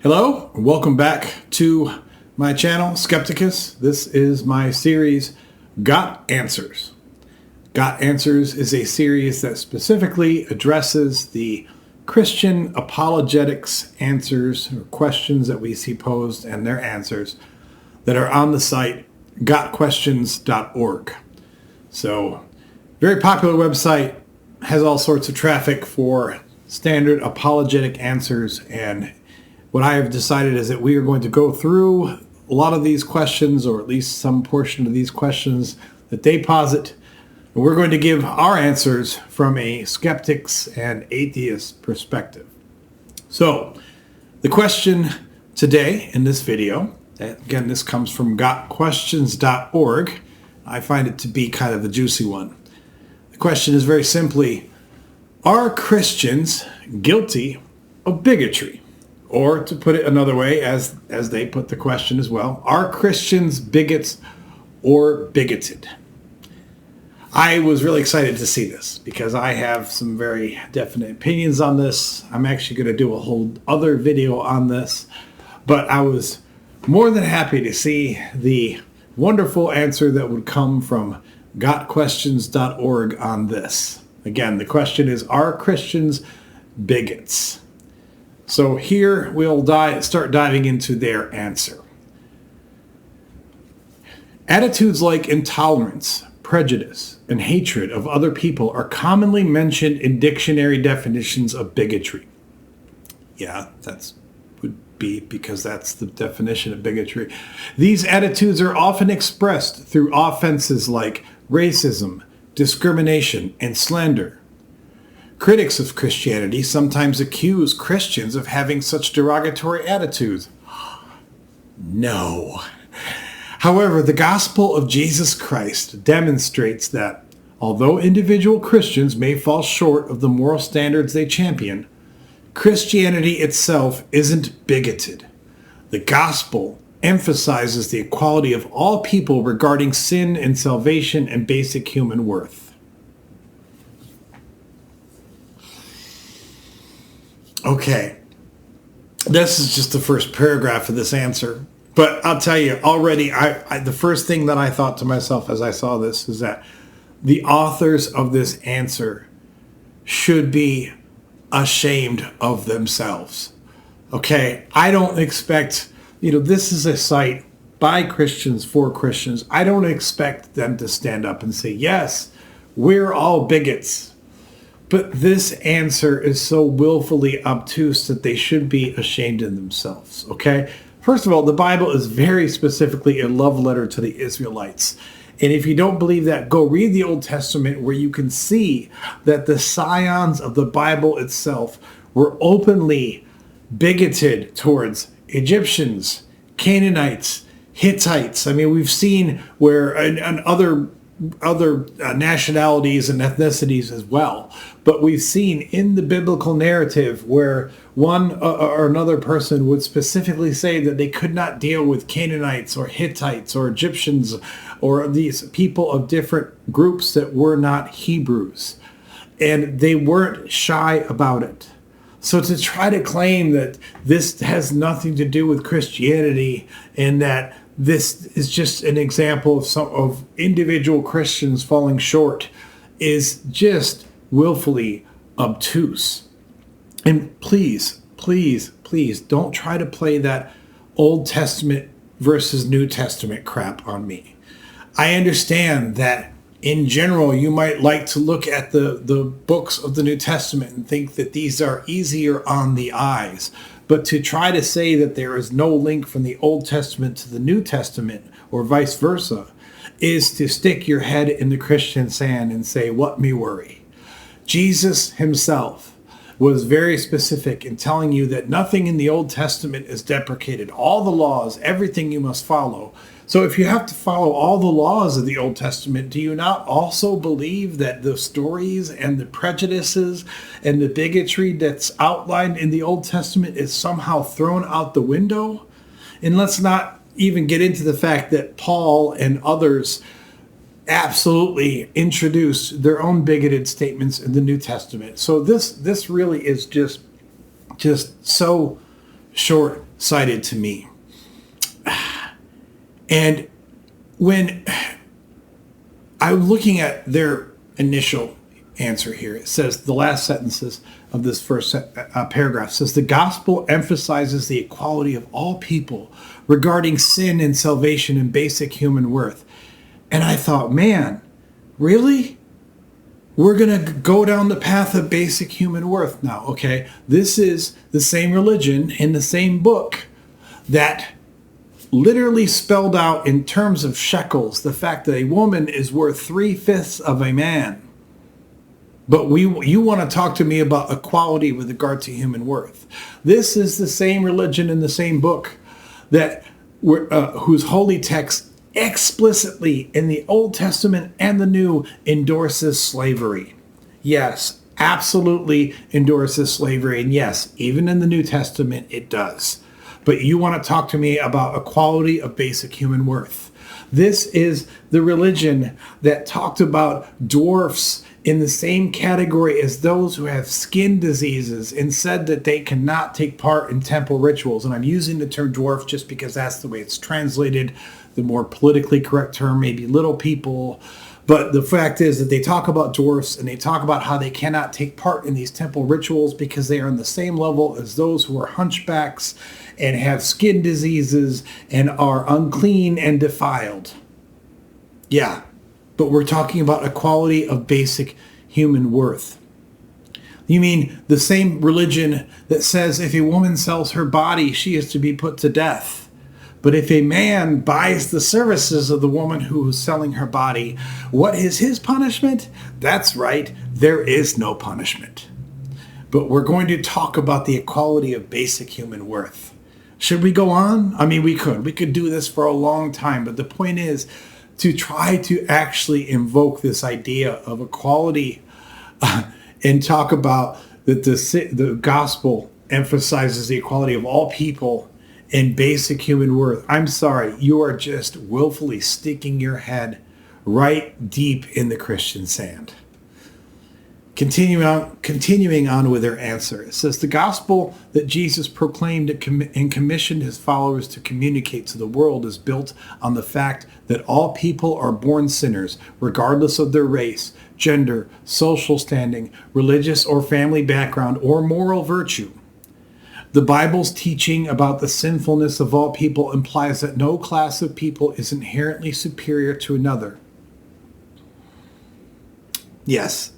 Hello, and welcome back to my channel, Skepticism. This is my series, GotAnswers. GotAnswers is a series that specifically addresses the Christian apologetics answers or questions that we see posed and their answers that are on the site gotquestions.org. So, very popular website, has all sorts of traffic for standard apologetic answers, and what I have decided is that we are going to go through a lot of these questions, or at least some portion of these questions that they posit, and we're going to give our answers from a skeptics and atheist perspective. So, the question today in this video, again, this comes from gotquestions.org. I find it to be kind of a juicy one. The question is very simply, are Christians guilty of bigotry? Or to put it another way, as they put the question as well, are Christians bigots or bigoted? I was really excited to see this because I have some very definite opinions on this. I'm actually going to do a whole other video on this, but I was more than happy to see the wonderful answer that would come from gotquestions.org on this. Again, the question is, are Christians bigots? So here we'll start diving into their answer. Attitudes like intolerance, prejudice, and hatred of other people are commonly mentioned in dictionary definitions of bigotry. Yeah, would be because that's the definition of bigotry. These attitudes are often expressed through offenses like racism, discrimination, and slander. Critics of Christianity sometimes accuse Christians of having such derogatory attitudes. No. However, the gospel of Jesus Christ demonstrates that although individual Christians may fall short of the moral standards they champion, Christianity itself isn't bigoted. The gospel emphasizes the equality of all people regarding sin and salvation and basic human worth. Okay, this is just the first paragraph of this answer, but I'll tell you already, the first thing that I thought to myself as I saw this is that the authors of this answer should be ashamed of themselves. Okay, I don't expect, this is a site by Christians for Christians. I don't expect them to stand up and say, yes, we're all bigots. But this answer is so willfully obtuse that they should be ashamed of themselves, okay? First of all, the Bible is very specifically a love letter to the Israelites. And if you don't believe that, go read the Old Testament where you can see that the scions of the Bible itself were openly bigoted towards Egyptians, Canaanites, Hittites. I mean, we've seen where, and other nationalities and ethnicities as well. But we've seen in the biblical narrative where one or another person would specifically say that they could not deal with Canaanites or Hittites or Egyptians or these people of different groups that were not Hebrews. And they weren't shy about it. So to try to claim that this has nothing to do with Christianity and that this is just an example of individual Christians falling short is just willfully obtuse. And please, please, please don't try to play that Old Testament versus New Testament crap on me. I understand that in general you might like to look at the books of the New Testament and think that these are easier on the eyes. But to try to say that there is no link from the Old Testament to the New Testament or vice versa is to stick your head in the Christian sand and say, what me worry? Jesus himself was very specific in telling you that nothing in the Old Testament is deprecated. All the laws, everything you must follow. So if you have to follow all the laws of the Old Testament, do you not also believe that the stories and the prejudices and the bigotry that's outlined in the Old Testament is somehow thrown out the window? And let's not even get into the fact that Paul and others absolutely introduced their own bigoted statements in the New Testament. So this really is just so short cited to me. And when I'm looking at their initial answer here, it says the last sentences of this first paragraph says the gospel emphasizes the equality of all people regarding sin and salvation and basic human worth. And I thought, man, really? We're going to go down the path of basic human worth now, okay? This is the same religion in the same book that literally spelled out in terms of shekels the fact that a woman is worth 3/5 of a man. But you want to talk to me about equality with regard to human worth. This is the same religion in the same book that whose holy text explicitly in the Old Testament and the New endorses slavery. Yes, absolutely endorses slavery. And yes, even in the New Testament, it does. But you want to talk to me about equality of basic human worth. This is the religion that talked about dwarfs in the same category as those who have skin diseases and said that they cannot take part in temple rituals. And I'm using the term dwarf just because that's the way it's translated. The more politically correct term may be little people. But the fact is that they talk about dwarfs and they talk about how they cannot take part in these temple rituals because they are on the same level as those who are hunchbacks and have skin diseases and are unclean and defiled. Yeah, but we're talking about equality of basic human worth. You mean the same religion that says if a woman sells her body, she is to be put to death. But if a man buys the services of the woman who is selling her body, what is his punishment? That's right, there is no punishment. But we're going to talk about the equality of basic human worth. Should we go on? I mean, we could do this for a long time, but the point is to try to actually invoke this idea of equality and talk about that the gospel emphasizes the equality of all people and basic human worth. I'm sorry, you are just willfully sticking your head right deep in the Christian sand. Continuing on with their answer, it says the gospel that Jesus proclaimed and commissioned his followers to communicate to the world is built on the fact that all people are born sinners, regardless of their race, gender, social standing, religious or family background, or moral virtue. The Bible's teaching about the sinfulness of all people implies that no class of people is inherently superior to another. Yes,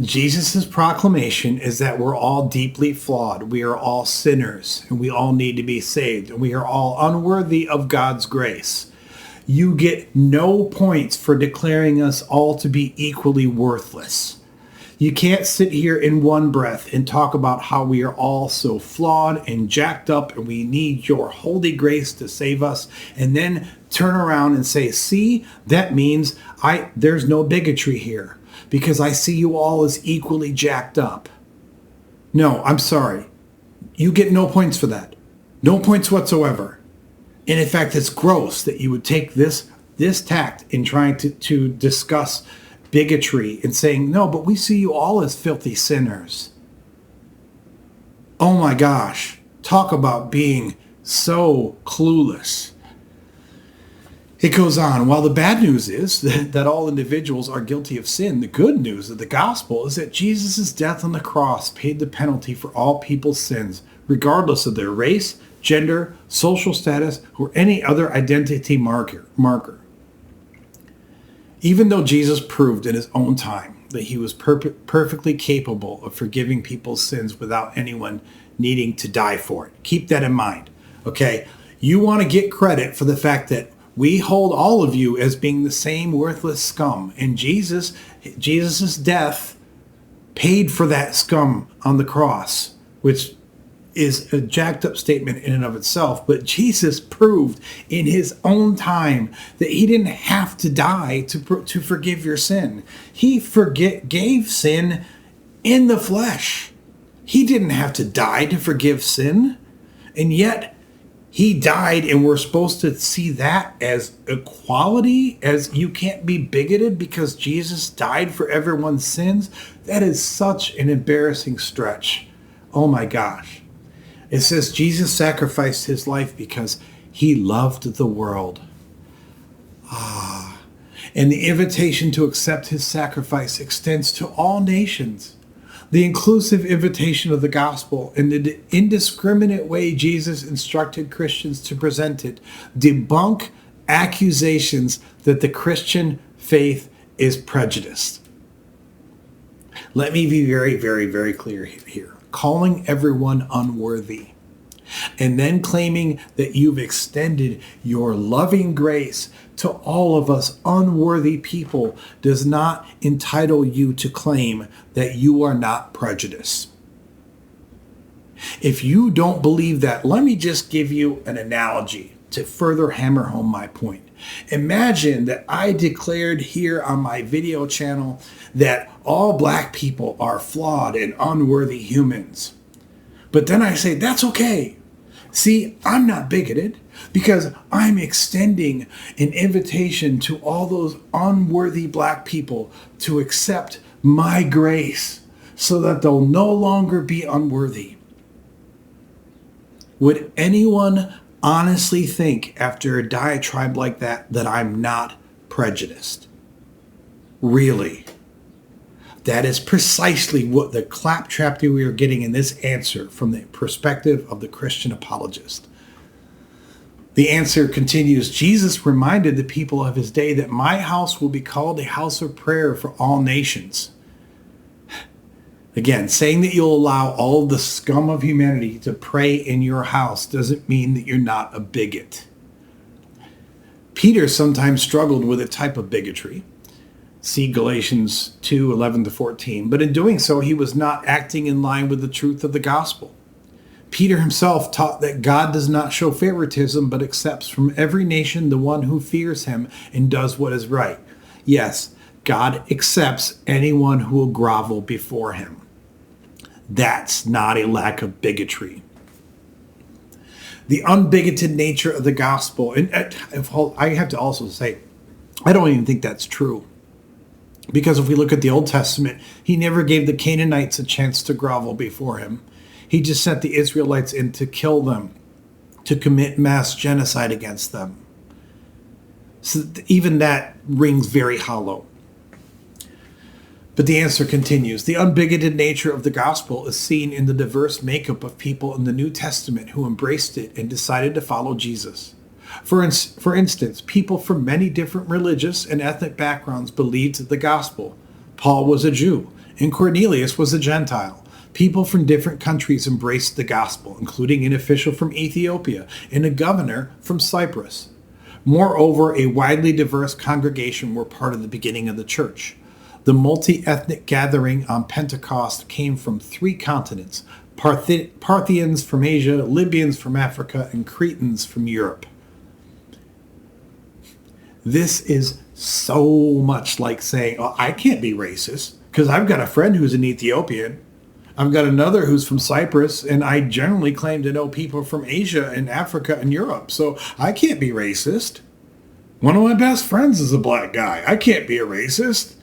Jesus' proclamation is that we're all deeply flawed. We are all sinners, and we all need to be saved, and we are all unworthy of God's grace. You get no points for declaring us all to be equally worthless. You can't sit here in one breath and talk about how we are all so flawed and jacked up and we need your holy grace to save us, and then turn around and say, see, that means there's no bigotry here because I see you all as equally jacked up. No, I'm sorry. You get no points for that. No points whatsoever. And in fact, it's gross that you would take this tact in trying to discuss bigotry and saying, no, but we see you all as filthy sinners. Oh my gosh, talk about being so clueless. It goes on, while the bad news is that all individuals are guilty of sin, the good news of the gospel is that Jesus' death on the cross paid the penalty for all people's sins, regardless of their race, gender, social status, or any other identity marker. Even though Jesus proved in his own time that he was perfectly capable of forgiving people's sins without anyone needing to die for it. Keep that in mind, okay? You want to get credit for the fact that we hold all of you as being the same worthless scum. And Jesus' death paid for that scum on the cross, which is a jacked up statement in and of itself, but Jesus proved in his own time that he didn't have to die to forgive your sin. He gave sin in the flesh. He didn't have to die to forgive sin, and yet he died, and we're supposed to see that as equality, as you can't be bigoted because Jesus died for everyone's sins. That is such an embarrassing stretch. Oh my gosh. It says Jesus sacrificed his life because he loved the world. And the invitation to accept his sacrifice extends to all nations. The inclusive invitation of the gospel and the indiscriminate way Jesus instructed Christians to present it debunk accusations that the Christian faith is prejudiced. Let me be very, very, very clear here. Calling everyone unworthy and then claiming that you've extended your loving grace to all of us unworthy people does not entitle you to claim that you are not prejudiced. If you don't believe that, let me just give you an analogy to further hammer home my point. Imagine that I declared here on my video channel that all black people are flawed and unworthy humans. But then I say, that's okay. See, I'm not bigoted because I'm extending an invitation to all those unworthy black people to accept my grace so that they'll no longer be unworthy. Would anyone honestly think after a diatribe like that I'm not prejudiced? Really? That is precisely what the claptrap that we are getting in this answer from the perspective of the Christian apologist. The answer continues, Jesus reminded the people of his day that my house will be called a house of prayer for all nations. Again, saying that you'll allow all of the scum of humanity to pray in your house doesn't mean that you're not a bigot. Peter sometimes struggled with a type of bigotry. See Galatians 2:11-14. But in doing so, he was not acting in line with the truth of the gospel. Peter himself taught that God does not show favoritism, but accepts from every nation the one who fears him and does what is right. Yes, God accepts anyone who will grovel before him. That's not a lack of bigotry. The unbigoted nature of the gospel, and I have to also say, I don't even think that's true. Because if we look at the Old Testament, he never gave the Canaanites a chance to grovel before him. He just sent the Israelites in to kill them, to commit mass genocide against them. So even that rings very hollow. But the answer continues. The unbigoted nature of the gospel is seen in the diverse makeup of people in the New Testament who embraced it and decided to follow Jesus. For instance, people from many different religious and ethnic backgrounds believed the gospel. Paul was a Jew, and Cornelius was a Gentile. People from different countries embraced the gospel, including an official from Ethiopia and a governor from Cyprus. Moreover, a widely diverse congregation were part of the beginning of the church. The multi-ethnic gathering on Pentecost came from 3 continents: Parthians from Asia, Libyans from Africa, and Cretans from Europe. This is so much like saying, oh, I can't be racist because I've got a friend who's an Ethiopian. I've got another who's from Cyprus, and I generally claim to know people from Asia and Africa and Europe, so I can't be racist. One of my best friends is a black guy. I can't be a racist.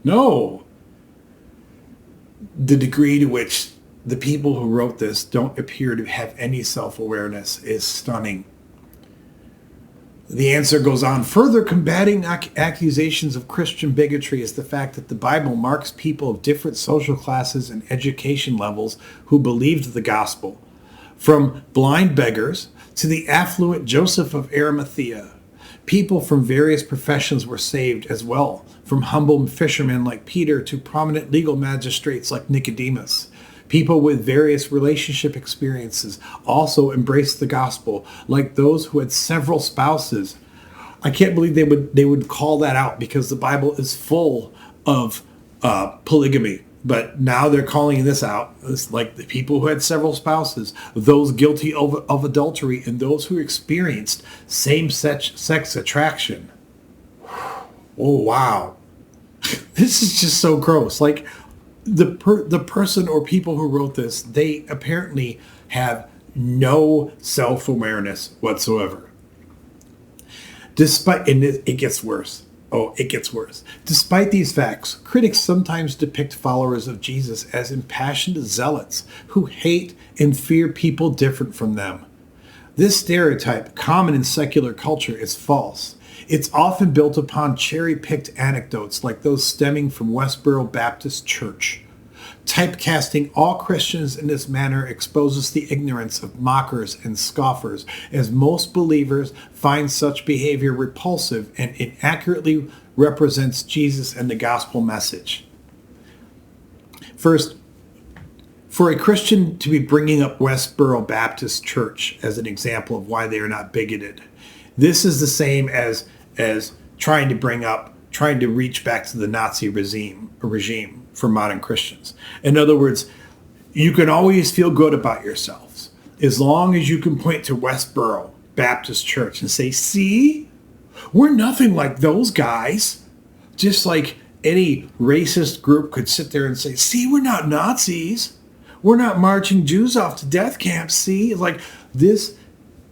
No. The degree to which the people who wrote this don't appear to have any self-awareness is stunning. The answer goes on. Further combating accusations of Christian bigotry is the fact that the Bible marks people of different social classes and education levels who believed the gospel, from blind beggars to the affluent Joseph of Arimathea. People from various professions were saved as well, from humble fishermen like Peter to prominent legal magistrates like Nicodemus. People with various relationship experiences also embraced the gospel, like those who had several spouses. I can't believe they would call that out because the Bible is full of polygamy. But now they're calling this out. It's like the people who had several spouses, those guilty of adultery, and those who experienced same-sex attraction. Oh, wow. This is just so gross. Like, the person or people who wrote this, they apparently have no self-awareness whatsoever. And it gets worse. Oh, it gets worse. Despite these facts, critics sometimes depict followers of Jesus as impassioned zealots who hate and fear people different from them. This stereotype, common in secular culture, is false. It's often built upon cherry-picked anecdotes like those stemming from Westboro Baptist Church. Typecasting all Christians in this manner exposes the ignorance of mockers and scoffers, as most believers find such behavior repulsive and inaccurately represents Jesus and the gospel message. First, for a Christian to be bringing up Westboro Baptist Church as an example of why they are not bigoted, this is the same as trying to reach back to the Nazi regime for modern Christians. In other words, you can always feel good about yourselves as long as you can point to Westboro Baptist Church and say, see, we're nothing like those guys. Just like any racist group could sit there and say, see, we're not Nazis. We're not marching Jews off to death camps. See, like this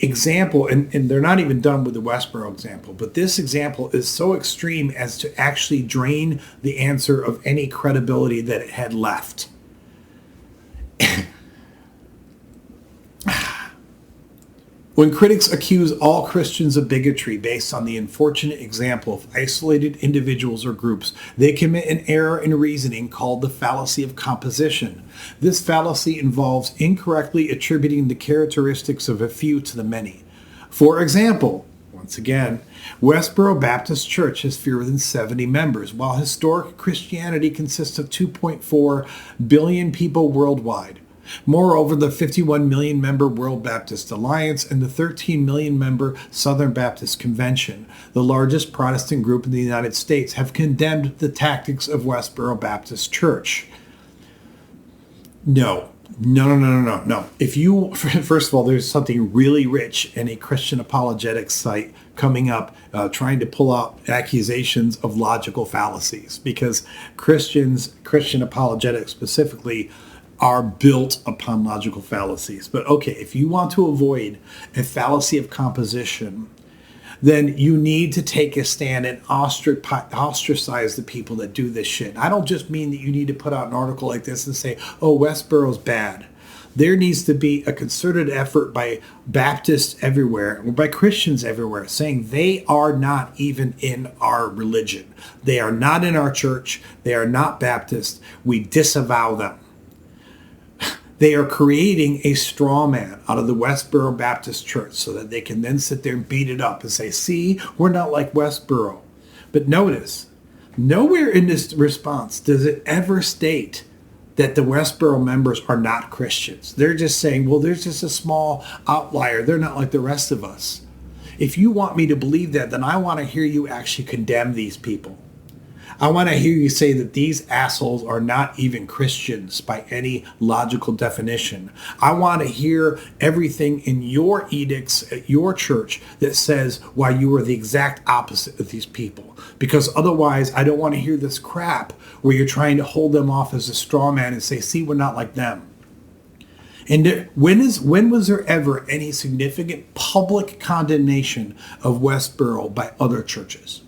example, and they're not even done with the Westboro example, but this example is so extreme as to actually drain the answer of any credibility that it had left. When critics accuse all Christians of bigotry based on the unfortunate example of isolated individuals or groups, they commit an error in reasoning called the fallacy of composition. This fallacy involves incorrectly attributing the characteristics of a few to the many. For example, once again, Westboro Baptist Church has fewer than 70 members, while historic Christianity consists of 2.4 billion people worldwide. Moreover, the 51 million member World Baptist Alliance and the 13 million member Southern Baptist Convention, the largest Protestant group in the United States, have condemned the tactics of Westboro Baptist Church. No. If you, first of all, there's something really rich in a Christian apologetics site coming up, trying to pull out accusations of logical fallacies, because Christian apologetics specifically are built upon logical fallacies. But okay, if you want to avoid a fallacy of composition, then you need to take a stand and ostracize the people that do this shit. I don't just mean that you need to put out an article like this and say, oh, Westboro's bad. There needs to be a concerted effort by Baptists everywhere, or by Christians everywhere, saying they are not even in our religion. They are not in our church. They are not Baptist. We disavow them. They are creating a straw man out of the Westboro Baptist Church so that they can then sit there and beat it up and say, see, we're not like Westboro. But notice, nowhere in this response does it ever state that the Westboro members are not Christians. They're just saying, well, there's just a small outlier. They're not like the rest of us. If you want me to believe that, then I want to hear you actually condemn these people. I want to hear you say that these assholes are not even Christians by any logical definition. I want to hear everything in your edicts at your church that says why you are the exact opposite of these people. Because otherwise, I don't want to hear this crap where you're trying to hold them off as a straw man and say, see, we're not like them. And when was there ever any significant public condemnation of Westboro by other churches?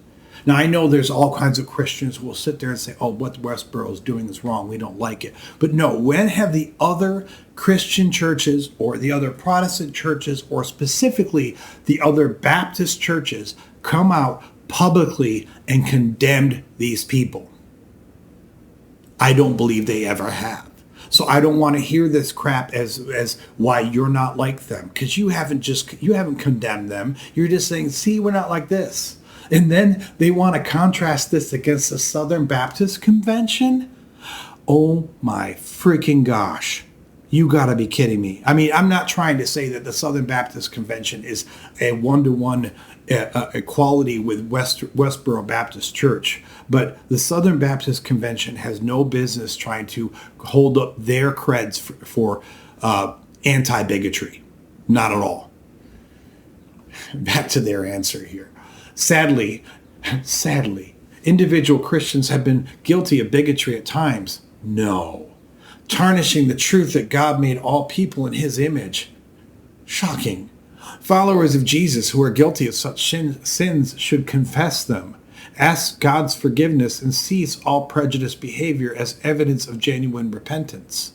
Now, I know there's all kinds of Christians who will sit there and say, oh, what Westboro is doing is wrong. We don't like it. But no, when have the other Christian churches or the other Protestant churches or specifically the other Baptist churches come out publicly and condemned these people? I don't believe they ever have. So I don't want to hear this crap as why you're not like them, because you haven't condemned them. You're just saying, see, we're not like this. And then they want to contrast this against the Southern Baptist Convention? Oh my freaking gosh. You got to be kidding me. I mean, I'm not trying to say that the Southern Baptist Convention is a one-to-one equality with Westboro Baptist Church, but the Southern Baptist Convention has no business trying to hold up their creds for anti-bigotry. Not at all. Back to their answer here. Sadly, individual Christians have been guilty of bigotry at times. No. Tarnishing the truth that God made all people in his image. Shocking. Followers of Jesus who are guilty of such sins should confess them. Ask God's forgiveness and cease all prejudiced behavior as evidence of genuine repentance.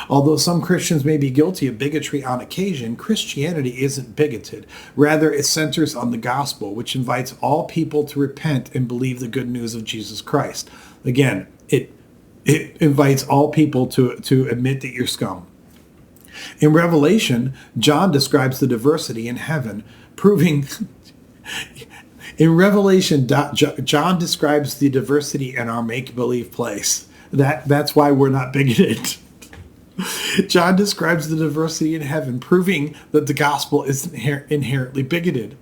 Although some Christians may be guilty of bigotry on occasion, Christianity isn't bigoted. Rather, it centers on the gospel, which invites all people to repent and believe the good news of Jesus Christ. Again, it invites all people to admit that you're scum. In Revelation, John describes the diversity in heaven, proving... In Revelation, John describes the diversity in our make-believe place. That's why we're not bigoted. John describes the diversity in heaven, proving that the gospel is inherently bigoted.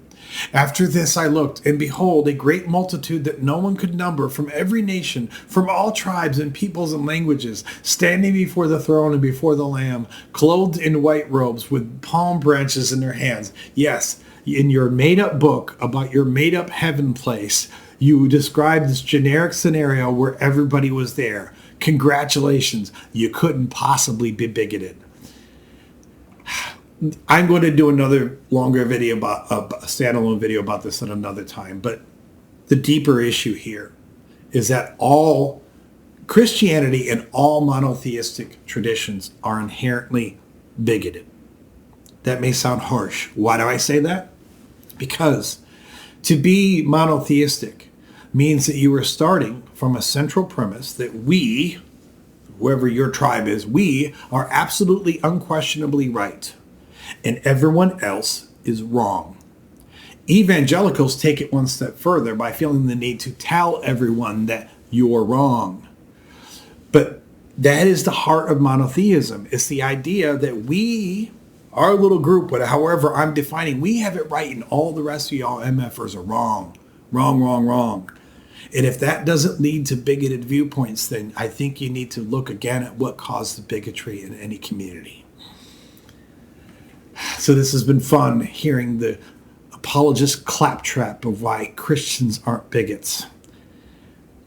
After this I looked, and behold, a great multitude that no one could number, from every nation, from all tribes and peoples and languages, standing before the throne and before the Lamb, clothed in white robes with palm branches in their hands. Yes, in your made-up book about your made-up heaven place, you described this generic scenario where everybody was there. Congratulations, you couldn't possibly be bigoted. I'm going to do another longer video about a standalone video about this at another time, but the deeper issue here is that all Christianity and all monotheistic traditions are inherently bigoted. That may sound harsh. Why do I say that? Because to be monotheistic means that you are starting from a central premise that we, whoever your tribe is, we are absolutely unquestionably right, and everyone else is wrong. Evangelicals take it one step further by feeling the need to tell everyone that you're wrong. But that is the heart of monotheism. It's the idea that we, our little group, however I'm defining, we have it right and all the rest of y'all MFers are wrong. Wrong. And if that doesn't lead to bigoted viewpoints, then I think you need to look again at what caused the bigotry in any community. So this has been fun, hearing the apologist claptrap of why Christians aren't bigots.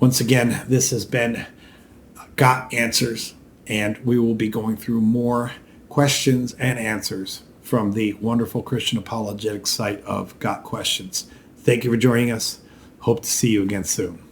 Once again, this has been Got Answers, and we will be going through more questions and answers from the wonderful Christian apologetics site of Got Questions. Thank you for joining us. Hope to see you again soon.